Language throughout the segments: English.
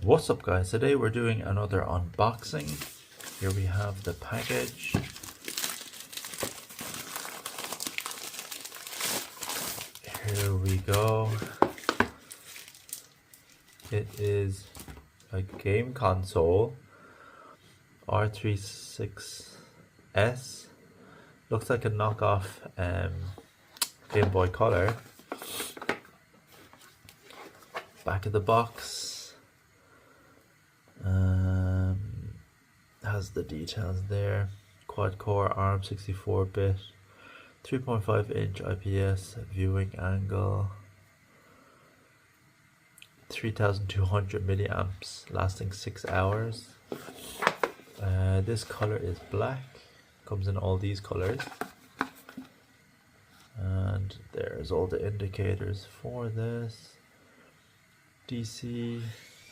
What's up guys, today we're doing another unboxing. Here we have the package. Here we go. It is a game console, R36S. Looks like a knockoff Game Boy Color. Back of the box. Has the details there. Quad core ARM 64-bit, 3.5-inch IPS viewing angle, 3200 milliamps, lasting 6 hours. This color is black. Comes in all these colors. And there's all the indicators for this. DC,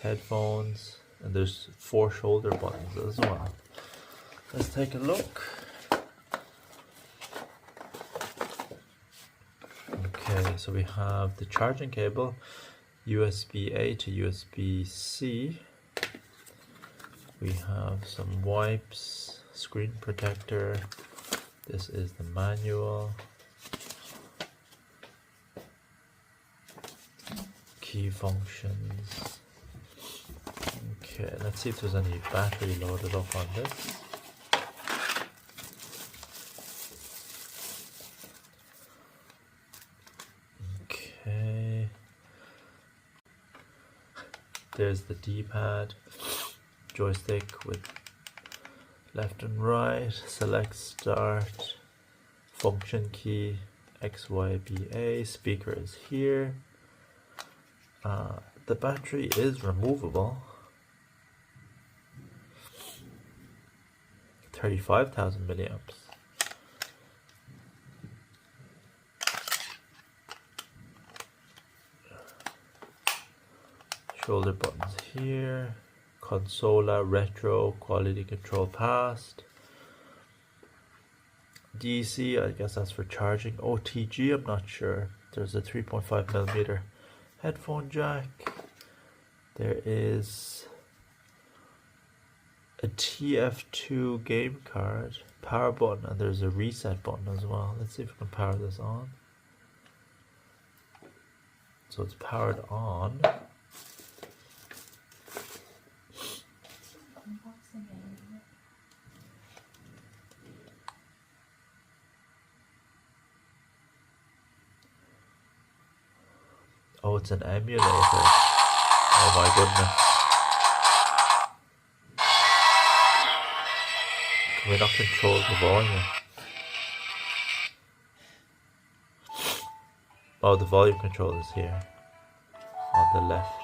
headphones, and there's 4 shoulder buttons as well. Let's take a look. Okay, so we have the charging cable, USB-A to USB-C. We have some wipes, screen protector. This is the manual. Key functions. Okay, let's see if there's any battery loaded up on this. Okay. There's the D-pad, joystick with left and right, select start, function key, X, Y, B, A, speaker is here. The battery is removable. 35,000 milliamps. Shoulder buttons here. Consola, retro, quality control past. DC, I guess that's for charging. OTG, I'm not sure. There's a 3.5mm headphone jack. There is a TF2 game card, power button, and there's a reset button as well. Let's see if we can power this on. So it's powered on. Oh, it's an emulator. Oh my goodness. Can we not control the volume? Oh, the volume control is here on the left.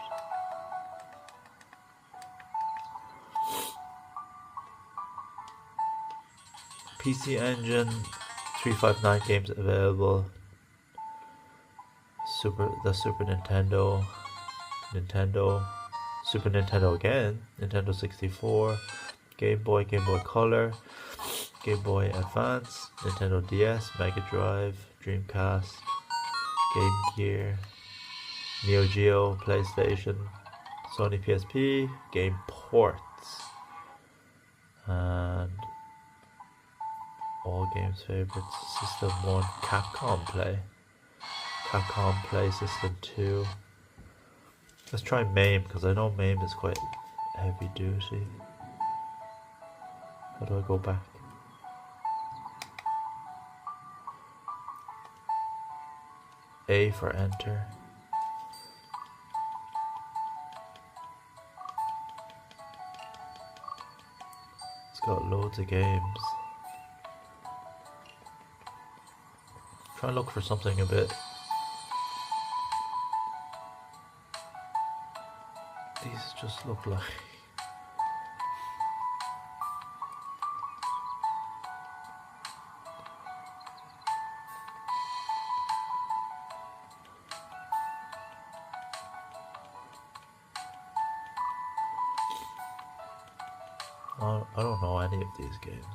PC Engine, 359 games available. The Super Nintendo, Super Nintendo again, Nintendo 64, Game Boy Color, Game Boy Advance, Nintendo DS, Mega Drive, Dreamcast, Game Gear, Neo Geo, PlayStation, Sony PSP, game ports, and all games favorites, System 1, Capcom Play System 2. Let's try MAME, because I know MAME is quite heavy duty. How do I go back? A for enter. It's got loads of games. Try and look for something a bit. These just look like I don't know any of these games.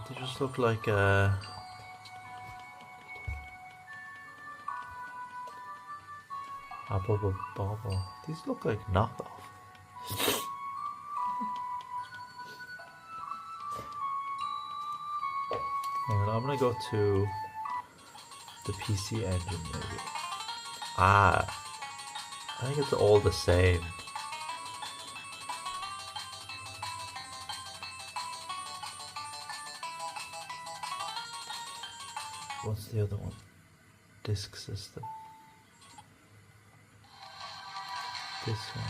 They just look like Apple Bobble. These look like knockoff. And I'm gonna go to the PC Engine maybe. I think it's all the same. What's the other one? Disk System. This one.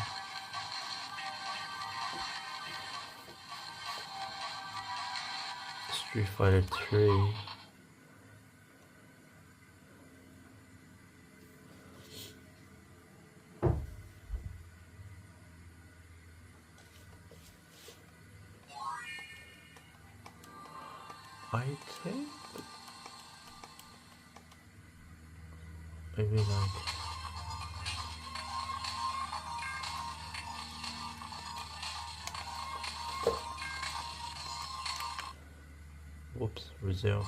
Street Fighter 3. I think maybe like whoops, resume.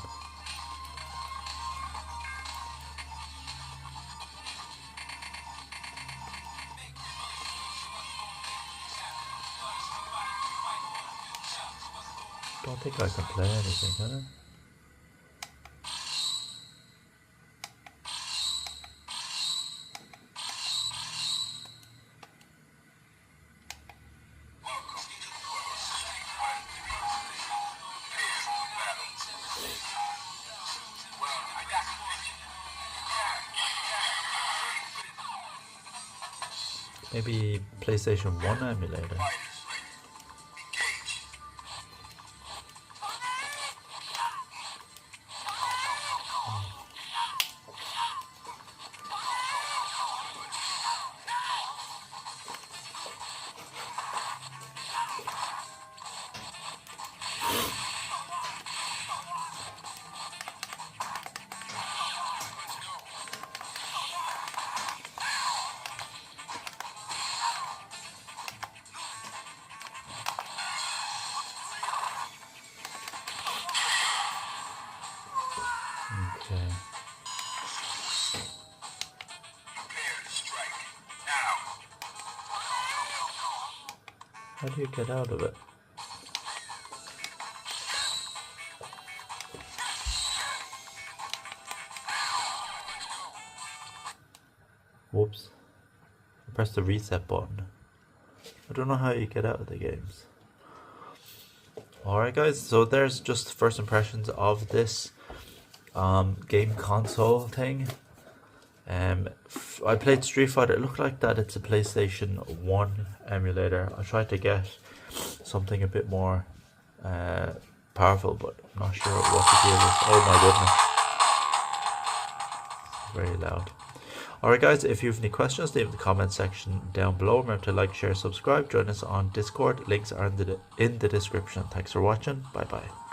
Don't think I can play anything, can I? Maybe PlayStation 1 emulator. Okay. How do you get out of it? Whoops. I pressed the reset button. I don't know how you get out of the games. Alright guys, so there's just first impressions of this game console thing. I played Street Fighter. It looked like that it's a PlayStation 1 emulator. I tried to get something a bit more powerful, but I'm not sure what the deal is. Oh my goodness. Very loud. Alright guys, if you have any questions, leave in the comment section down below. Remember to like, share, subscribe. Join us on Discord. Links are in the description. Thanks for watching. Bye bye.